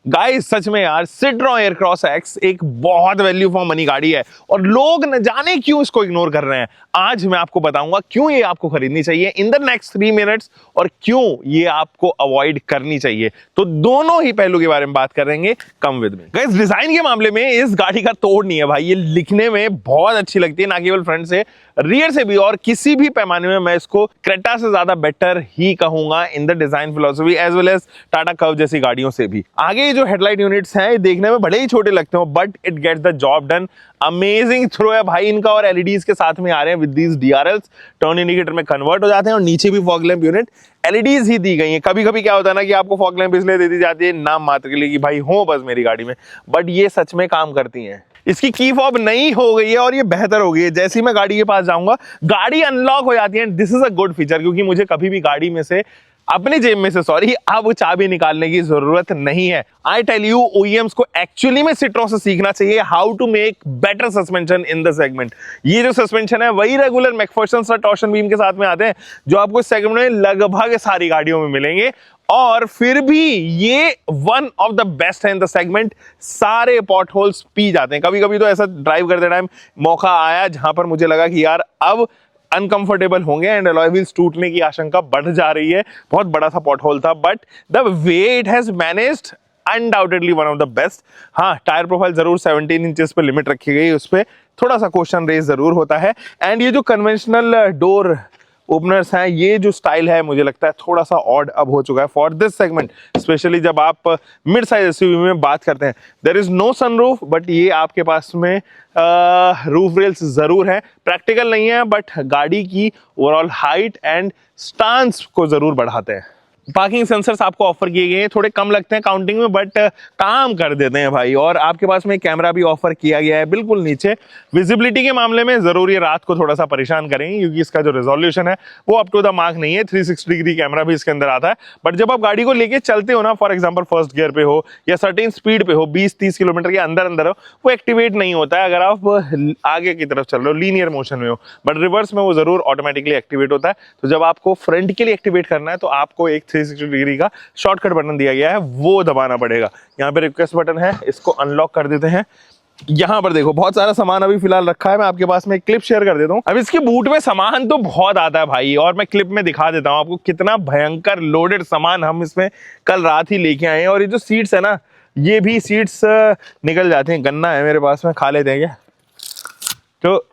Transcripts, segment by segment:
Guys सच में यार Citroën Aircross x एक बहुत वैल्यू फॉर मनी गाड़ी है और लोग न जाने क्यों इसको इग्नोर कर रहे हैं। आज मैं आपको बताऊंगा क्यों ये आपको खरीदनी चाहिए इन द नेक्स्ट 3 मिनट्स और क्यों ये आपको अवॉइड करनी चाहिए। तो दोनों ही पहलू के बारे में बात करेंगे, come with me. Guys design के मामले में इस गाड़ी का तोड़ नहीं है भाई, ये लिखने में बहुत अच्छी लगती है, ना केवल फ्रंट से रियर से भी, और किसी भी पैमाने में मैं इसको क्रेटा से ज्यादा बेटर ही कहूंगा in the design philosophy as well as Tata Curvv जैसी गाड़ियों से भी। आगे जो हेडलाइट यूनिट्स हैं देखने में भले ही छोटे लगते हो but it gets the job done. Amazing throw है भाई इनका, और एलईडीज के साथ में आ रहे हैं with these DRLs, turn indicator में कन्वर्ट हो जाते हैं और नीचे भी फॉग लैंप यूनिट एलईडीज ही दी गई हैं। कभी कभी क्या होता है ना कि आपको फॉग लैंप इसलिए दे दी जाती है नाम मात्र के लिए कि भाई हो बस मेरी गाड़ी में, बट ये सच में काम करती हैं। इसकी की फॉब नई हो गई है और ये बेहतर हो गई है। जैसे ही मैं गाड़ी के पास जाऊंगा गाड़ी अनलॉक हो जाती है। This is a good feature, क्योंकि मुझे कभी भी गाड़ी में से अपनी जेब में से अब चाबी निकालने की जरूरत नहीं है। आई टेल यू ओईएम्स को एक्चुअली में सिट्रोन से सीखना चाहिए how to make better suspension in the segment. ये जो सस्पेंशन है वही रेगुलर मैकफर्सन टॉर्शन बीम के साथ में आते हैं जो आपको इस सेगमेंट में लगभग सारी गाड़ियों में मिलेंगे, और फिर भी ये वन ऑफ द बेस्ट है इन द सेगमेंट। सारे पॉट होल्स पी जाते हैं। कभी कभी तो ऐसा ड्राइव करते टाइम मौका आया जहां पर मुझे लगा कि यार अब अनकंफर्टेबल होंगे एंड अलॉय व्हील्स टूटने की आशंका बढ़ जा रही है। बहुत बड़ा सा पॉट होल था, but the way it has managed undoubtedly one of the best. हाँ, टायर प्रोफाइल जरूर 17 इंचेस पे लिमिट रखी गई, उस पर थोड़ा सा क्वेश्चन रेज जरूर होता है। एंड ये जो कन्वेंशनल डोर ओपनर्स हैं, ये जो स्टाइल है मुझे लगता है थोड़ा सा ऑड अब हो चुका है फॉर दिस सेगमेंट, स्पेशली जब आप मिड साइज एसयूवी में बात करते हैं। There is no sunroof, but ये आपके पास में रूफ रेल्स जरूर है। प्रैक्टिकल नहीं है बट गाड़ी की ओवरऑल हाइट एंड स्टांस को जरूर बढ़ाते हैं। पार्किंग सेंसर्स आपको ऑफर किए गए हैं, थोड़े कम लगते हैं काउंटिंग में बट काम कर देते हैं भाई। और आपके पास में कैमरा भी ऑफर किया गया है बिल्कुल नीचे। विजिबिलिटी के मामले में जरूर ये रात को थोड़ा सा परेशान करेंगे क्योंकि इसका जो रेजोल्यूशन है वो अप टू द मार्क नहीं है। 360 डिग्री कैमरा भी इसके अंदर आता है, बट जब आप गाड़ी को लेके चलते हो ना, फॉर एग्जाम्पल फर्स्ट गियर पे हो या सर्टेन स्पीड पे हो, 20-30 किलोमीटर के अंदर अंदर हो, वो एक्टिवेट नहीं होता है अगर आप आगे की तरफ चल रहे हो, लीनियर मोशन में हो, बट रिवर्स में वो जरूर ऑटोमेटिकली एक्टिवेट होता है। तो जब आपको फ्रंट के लिए एक्टिवेट करना है तो आपको एक 360 डिग्री का शॉर्टकट बटन दिया गया है, वो दबाना पड़ेगा। यहाँ पे रिक्वेस्ट बटन है, इसको अनलॉक कर देते हैं। यहाँ पर देखो बहुत सारा सामान अभी फिलहाल रखा है, मैं आपके पास में एक क्लिप शेयर कर देता हूँ। अब इसके बूट में सामान तो बहुत आता है भाई, और मैं क्लिप में दिखा देता हूँ आपको कितना भयंकर लोडेड सामान हम इसमें कल रात ही लेके आए हैं। और ये जो सीट्स है ना, ये भी सीट्स निकल जाती हैं। गन्ना है मेरे पास में, खा लेते हैं क्या? तो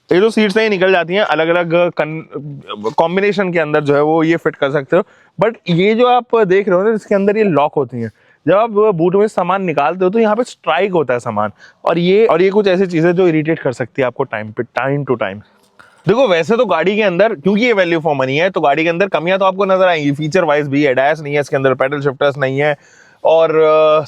ये जो सीट्स हैं निकल जाती हैं, अलग अलग कॉम्बिनेशन के अंदर जो है वो ये फिट कर सकते हो। बट ये जो आप देख रहे हो ना, इसके अंदर ये लॉक होती हैं। जब आप बूट में सामान निकालते हो तो यहाँ पे स्ट्राइक होता है सामान, और ये कुछ ऐसी चीजें जो इरिटेट कर सकती है आपको टाइम टू टाइम। देखो वैसे तो गाड़ी के अंदर, क्योंकि ये वैल्यू फॉर मनी है, तो गाड़ी के अंदर कमियां तो आपको नजर आएंगी। फीचर वाइज भी एडैस नहीं है इसके अंदर, पैडल शिफ्टर्स नहीं है, और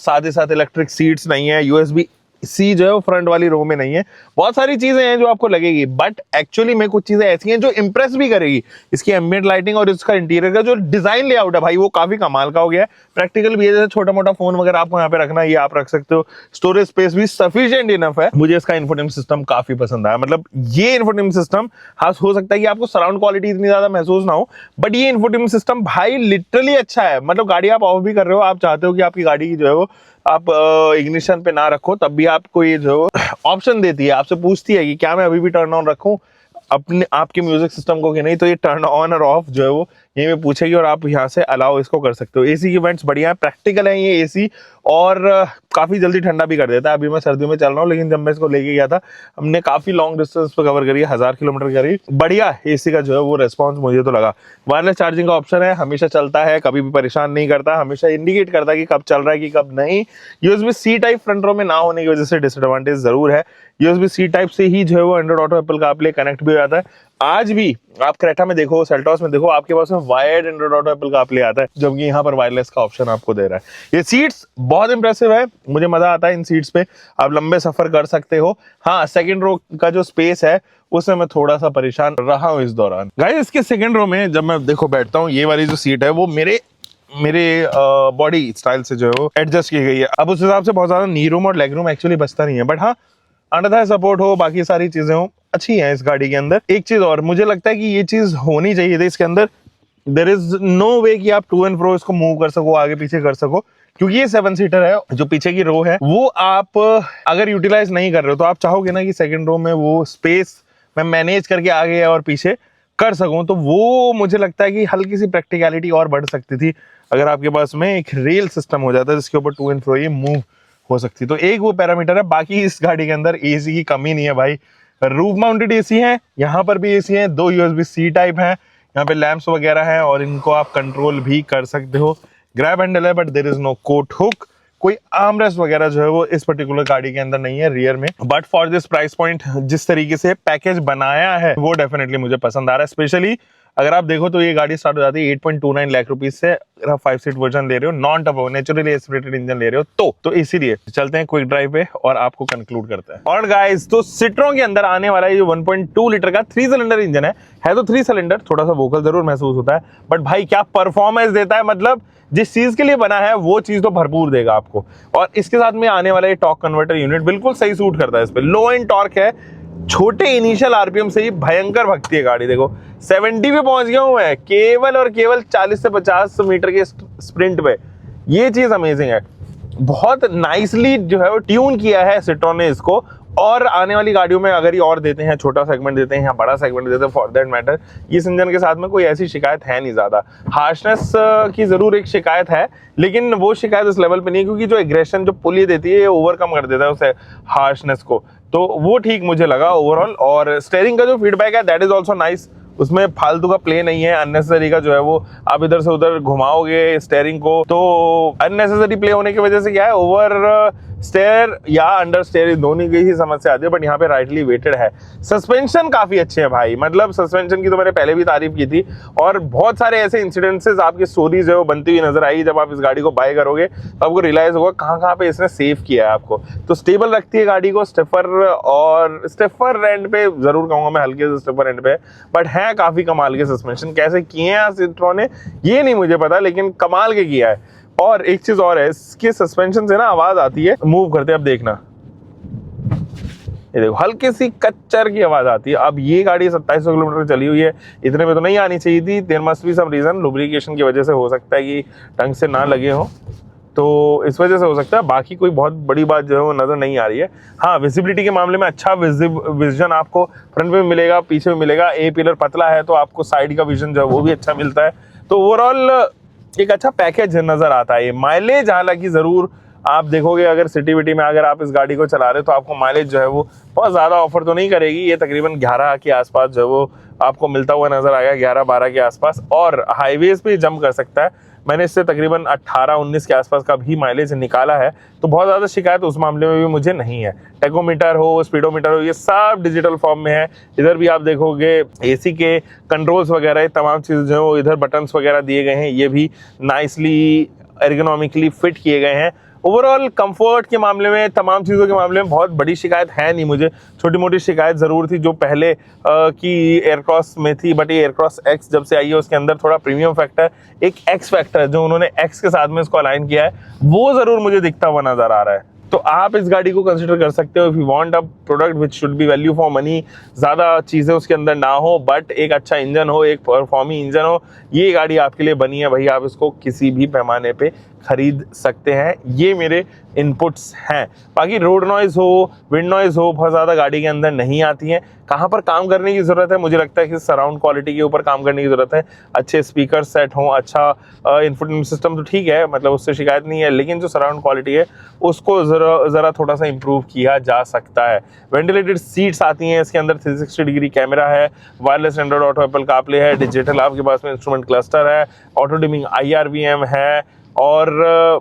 साथ ही साथ इलेक्ट्रिक सीट्स नहीं है, USB सी जो है वो फ्रंट वाली रो में नहीं है। बहुत सारी चीजें हैं जो आपको लगेगी, बट एक्चुअली में कुछ चीजें ऐसी हैं जो इंप्रेस भी करेगी। इसकी एम्बिएंट लाइटिंग और इसका इंटीरियर का जो डिजाइन लेआउट है भाई, वो काफी कमाल का हो गया है। प्रैक्टिकल भी है, जैसे छोटा मोटा फोन वगैरह आपको यहाँ पे रखना है, ये आप रख सकते हो। स्टोरेज स्पेस भी सफिशिएंट इनफ है। मुझे इसका इन्फोटेनमेंट सिस्टम काफी पसंद आया। मतलब ये इन्फोटेनमेंट सिस्टम, हाँ हो सकता है कि आपको सराउंड क्वालिटी इतनी ज्यादा महसूस ना हो, बट ये इन्फोटेनमेंट सिस्टम भाई लिटरली अच्छा है। मतलब गाड़ी आप ऑफ भी कर रहे हो, आप चाहते हो कि आपकी गाड़ी की जो है वो आप इग्निशन पे ना रखो, तब भी आपको ये जो ऑप्शन देती है, आपसे पूछती है कि क्या मैं अभी भी टर्न ऑन रखूं अपने आपके म्यूजिक सिस्टम को कि नहीं, तो ये टर्न ऑन और ऑफ जो है वो यहीं पे पूछेगी और आप यहाँ से अलाउ इसको कर सकते हो। एसी की वेंट्स बढ़िया है, प्रैक्टिकल है ये एसी, और काफी जल्दी ठंडा भी कर देता है। अभी मैं सर्दियों में चल रहा हूँ, लेकिन जब मैं इसको लेके गया था, हमने काफी लॉन्ग डिस्टेंस पे कवर करी है, 1000 किलोमीटर करी। बढ़िया एसी का जो है वो रेस्पॉन्स मुझे तो लगा। वायरलेस चार्जिंग का ऑप्शन है, हमेशा चलता है, कभी भी परेशान नहीं करता, हमेशा इंडिकेट करता है कि कब चल रहा है कि कब नहीं। USB-C टाइप फ्रंट रो में ना होने की वजह से डिसएडवांटेज जरूर है। USB-C टाइप से ही जो है वो Android auto, Apple CarPlay connect भी हो जाता है। आज भी आप क्रेटा में देखो, सेल्टॉस में देखो, आपके पास में wired Android auto, Apple CarPlay आता है, जबकि यहाँ पर वायरलेस का ऑप्शन आपको दे रहा है। ये सीट्स बहुत इंप्रेसिव है, मुझे मजा आता है इन सीट्स पे, आप लंबे सफर कर सकते हो। हाँ, सेकंड रो का जो स्पेस है उसमें मैं थोड़ा सा परेशान रहा हूँ इस दौरान। गाइस इसके सेकंड रो में जब मैं देखो बैठता हूँ, ये वाली जो सीट है वो मेरे बॉडी स्टाइल से जो है वो एडजस्ट की गई है। अब उस हिसाब से बहुत ज्यादा नी रूम और लेग रूम एक्चुअली बचता नहीं है, बट हाँ अंडर थाई सपोर्ट हो, बाकी सारी चीजें हो, अच्छी है इस गाड़ी के अंदर। एक चीज और मुझे लगता है कि ये चीज होनी चाहिए थी इसके अंदर, देयर इज नो वे कि आप टू एंड फ्रो इसको मूव कर सको, आगे पीछे कर सको, क्योंकि ये 7 सीटर है। जो पीछे की रो है वो आप अगर यूटिलाइज नहीं कर रहे हो तो आप चाहोगे ना कि सेकंड रो में वो स्पेस मैं मैनेज करके आगे और पीछे कर सकूं, तो वो मुझे लगता है कि हल्की सी प्रैक्टिकलिटी और बढ़ सकती थी अगर आपके पास में एक रेल सिस्टम हो जाता है जिसके ऊपर टू एंड फ्रो ये मूव हो सकती। तो एक वो पैरामीटर है। बाकी इस गाड़ी के अंदर एसी की कमी नहीं है भाई, रूफ माउंटेड एसी है, यहाँ पर भी एसी है, 2 USB-C टाइप है, यहाँ पे लैंप्स वगैरह हैं और इनको आप कंट्रोल भी कर सकते हो। ग्रैब हैंडल है but there is no coat hook. कोई आर्मरेस्ट वगैरह जो है वो इस पर्टिकुलर गाड़ी के अंदर नहीं है रियर में। But for this price point जिस तरीके से पैकेज बनाया है वो डेफिनेटली मुझे पसंद आ रहा है। स्पेशली अगर आप देखो तो ये गाड़ी स्टार्ट हो जाती है 8.29 लाख रुपीज से। अगर आप 5 सीट वर्जन ले रहे हो, non turbo naturally aspirated engine ले रहे हो तो इसीलिए चलते हैं क्विक ड्राइव पे और आपको कंक्लूड करते हैं। और गाइस तो सिट्रों के अंदर आने वाला ये 1.2 लीटर का 3 सिलेंडर इंजन है तो 3 सिलेंडर, थोड़ा सा वोकल जरूर महसूस होता है बट भाई क्या परफॉर्मेंस देता है, मतलब जिस चीज के लिए बना है वो चीज तो भरपूर देगा आपको। और इसके साथ में आने वाला ये टॉर्क कन्वर्टर यूनिट बिल्कुल सही सूट करता है इस पे। लो एंड टॉर्क है, छोटे इनिशियल आरपीएम से ही भयंकर भगती है गाड़ी। देखो 70 पे पहुंच गया हूं मैं केवल और केवल 40 से 50 मीटर के स्प्रिंट पे। ये चीज अमेजिंग है, बहुत नाइसली जो है वो ट्यून किया है सिट्रोन ने इसको। और आने वाली गाड़ियों में अगर ये और देते हैं, छोटा सेगमेंट देते हैं या बड़ा सेगमेंट देते हैं फॉर दैट मैटर, इस इंजन के साथ में कोई ऐसी शिकायत है नहीं ज्यादा। हार्शनेस की जरूर एक शिकायत है लेकिन वो शिकायत उस लेवल पे नहीं है क्योंकि जो एग्रेशन जो पुल ये देती है ये ओवरकम कर देता है उसे हार्शनेस को, तो वो ठीक मुझे लगा ओवरऑल। और स्टीयरिंग का जो फीडबैक है दैट इज ऑल्सो नाइस, उसमें फालतू का प्ले नहीं है, अननेसेसरी का जो है वो आप इधर से उधर घुमाओगे स्टीयरिंग को तो अननेसेसरी प्ले होने की वजह से क्या है ओवर स्टेयर या अंडर स्टेयर दोनों की ही समस्या आती है। बट यहाँ पे राइटली वेटेड है। सस्पेंशन काफी अच्छे हैं भाई, मतलब सस्पेंशन की तो मैंने पहले भी तारीफ की थी और बहुत सारे ऐसे इंसिडेंसेस आपकी स्टोरीज है वो बनती हुई नजर आई। जब आप इस गाड़ी को बाय करोगे तो आपको रियलाइज होगा कहाँ पे इसने सेव किया है आपको। तो स्टेबल रखती है गाड़ी को, स्टिफर एंड पे जरूर कहूंगा मैं, हल्के से स्टिफर एंड पे, बट है काफी कमाल के सस्पेंशन। कैसे किए हैं सिट्रोन ने ये नहीं मुझे पता लेकिन कमाल के किया है। और एक चीज और है, इसके सस्पेंशन से ना आवाज आती है मूव करते, अब देखना ये देखो हल्की सी कच्चर की आवाज आती है। अब ये गाड़ी 2700 किलोमीटर चली हुई है, इतने में तो नहीं आनी चाहिए थी। There must be some reason, lubrication की वजह से हो सकता है कि ढंग से ना लगे हो तो इस वजह से हो सकता है। बाकी कोई बहुत बड़ी बात जो है वो नजर नहीं आ रही है। हाँ विजिबिलिटी के मामले में अच्छा विजन आपको फ्रंट में मिलेगा, पीछे में मिलेगा। ए पिलर पतला है तो आपको साइड का विजन जो है वो भी अच्छा मिलता है। तो ओवरऑल एक अच्छा पैकेज नजर आता है। माइलेज हालांकि जरूर आप देखोगे अगर सिटी विटी में अगर आप इस गाड़ी को चला रहे हो तो आपको माइलेज जो है वो बहुत ज्यादा ऑफर तो नहीं करेगी। ये तकरीबन 11 के आसपास जो है वो आपको मिलता हुआ नजर आएगा, 11-12 के आसपास। और हाईवेज पे जंप कर सकता है। मैंने इससे तकरीबन 18-19 के आसपास का भी माइलेज निकाला है तो बहुत ज़्यादा शिकायत उस मामले में भी मुझे नहीं है। टेकोमीटर हो, स्पीडोमीटर हो, ये सब डिजिटल फॉर्म में है। इधर भी आप देखोगे एसी के कंट्रोल्स वगैरह तमाम चीज़ें जो है वो इधर बटन्स वगैरह दिए गए हैं, ये भी नाइसली एर्गोनॉमिकली फिट किए गए हैं। ओवरऑल कंफर्ट के मामले में, तमाम चीज़ों के मामले में बहुत बड़ी शिकायत है नहीं मुझे। छोटी मोटी शिकायत ज़रूर थी जो पहले की एयरक्रॉस में थी, बट ये एयरक्रॉस एक्स जब से आई है उसके अंदर थोड़ा प्रीमियम फैक्टर, एक एक्स फैक्टर जो उन्होंने एक्स के साथ में इसको अलाइन किया है वो ज़रूर मुझे दिखता हुआ नज़र आ रहा है। तो आप इस गाड़ी को कंसिडर कर सकते हो if you want a product which should be value for money. ज़्यादा चीज़ें उसके अंदर ना हो बट एक अच्छा इंजन हो, एक परफॉर्मिंग इंजन हो, ये गाड़ी आपके लिए बनी है भाई। आप इसको किसी भी पैमाने पे खरीद सकते हैं। ये मेरे इनपुट्स हैं। बाकी रोड नॉइज हो, विंड नॉइज हो, बहुत ज़्यादा गाड़ी के अंदर नहीं आती हैं। कहाँ पर काम करने की ज़रूरत है, मुझे लगता है कि सराउंड क्वालिटी के ऊपर काम करने की ज़रूरत है। अच्छे स्पीकर सेट हों, अच्छा इन्फोटेनमेंट सिस्टम तो ठीक है, मतलब उससे शिकायत नहीं है, लेकिन जो सराउंड क्वालिटी है उसको ज़रा थोड़ा सा इंप्रूव किया जा सकता है। वेंटिलेटेड सीट्स आती हैं इसके अंदर, 360 डिग्री कैमरा है, wireless Android auto, Apple CarPlay है, डिजिटल आपके पास में इंस्ट्रूमेंट क्लस्टर है, ऑटो डिमिंग IRVM है और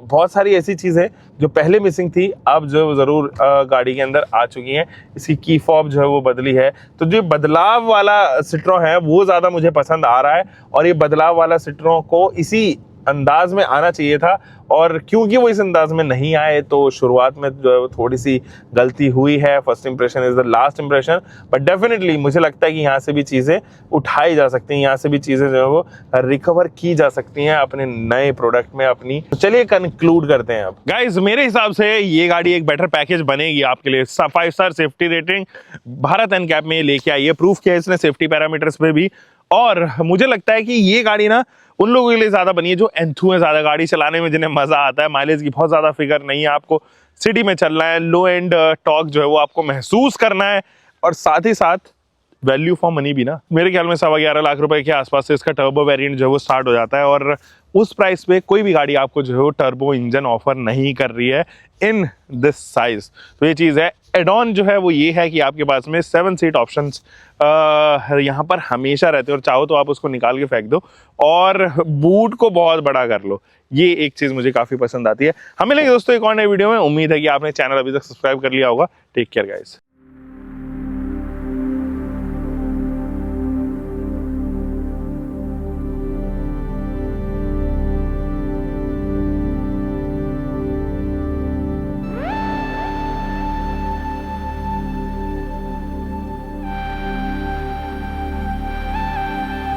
बहुत सारी ऐसी चीज़ें जो पहले मिसिंग थी अब जो ज़रूर गाड़ी के अंदर आ चुकी हैं। इसकी की फॉब जो है वो बदली है। तो जो बदलाव वाला सिट्रोन है वो ज़्यादा मुझे पसंद आ रहा है और ये बदलाव वाला सिट्रोन को इसी अंदाज में आना चाहिए था। और क्योंकि वो इस अंदाज में नहीं आए तो शुरुआत में जो है वो थोड़ी सी गलती हुई है। First impression is the last impression, but definitely मुझे लगता है कि यहाँ से भी चीज़ें उठाई जा सकती हैं, यहाँ से भी चीज़ें जो है वो रिकवर की जा सकती हैं अपने नए प्रोडक्ट में अपनी। तो चलिए कंक्लूड करते हैं अब गाइज। मेरे हिसाब से ये गाड़ी एक बेटर पैकेज बनेगी आपके लिए। 5 star safety rating Bharat NCAP में लेके आई है, प्रूफ किया इसने सेफ्टी पैरामीटर्स पे भी। और मुझे लगता है कि ये गाड़ी ना उन लोगों के लिए ज्यादा बनी है जो एंथू है ज्यादा गाड़ी चलाने में, जिन्हें मजा आता है। माइलेज की बहुत ज्यादा फिगर नहीं है, आपको सिटी में चलना है, लो एंड टॉर्क जो है वो आपको महसूस करना है, और साथ ही साथ वैल्यू फॉर मनी भी ना। मेरे ख्याल में 11.25 लाख रुपए के आसपास से इसका टर्बो वेरिएंट जो है वो स्टार्ट हो जाता है, और उस प्राइस पे कोई भी गाड़ी आपको जो है वो टर्बो इंजन ऑफर नहीं कर रही है इन दिस साइज। तो ये चीज़ है। एडॉन जो है वो ये है कि आपके पास में 7 सीट ऑप्शंस यहाँ पर हमेशा रहते हैं, और चाहो तो आप उसको निकाल के फेंक दो और बूट को बहुत बड़ा कर लो। ये एक चीज़ मुझे काफ़ी पसंद आती है। हमें लगे दोस्तों एक और नई वीडियो में। उम्मीद है कि आपने चैनल अभी तक सब्सक्राइब कर लिया होगा। Take care guys.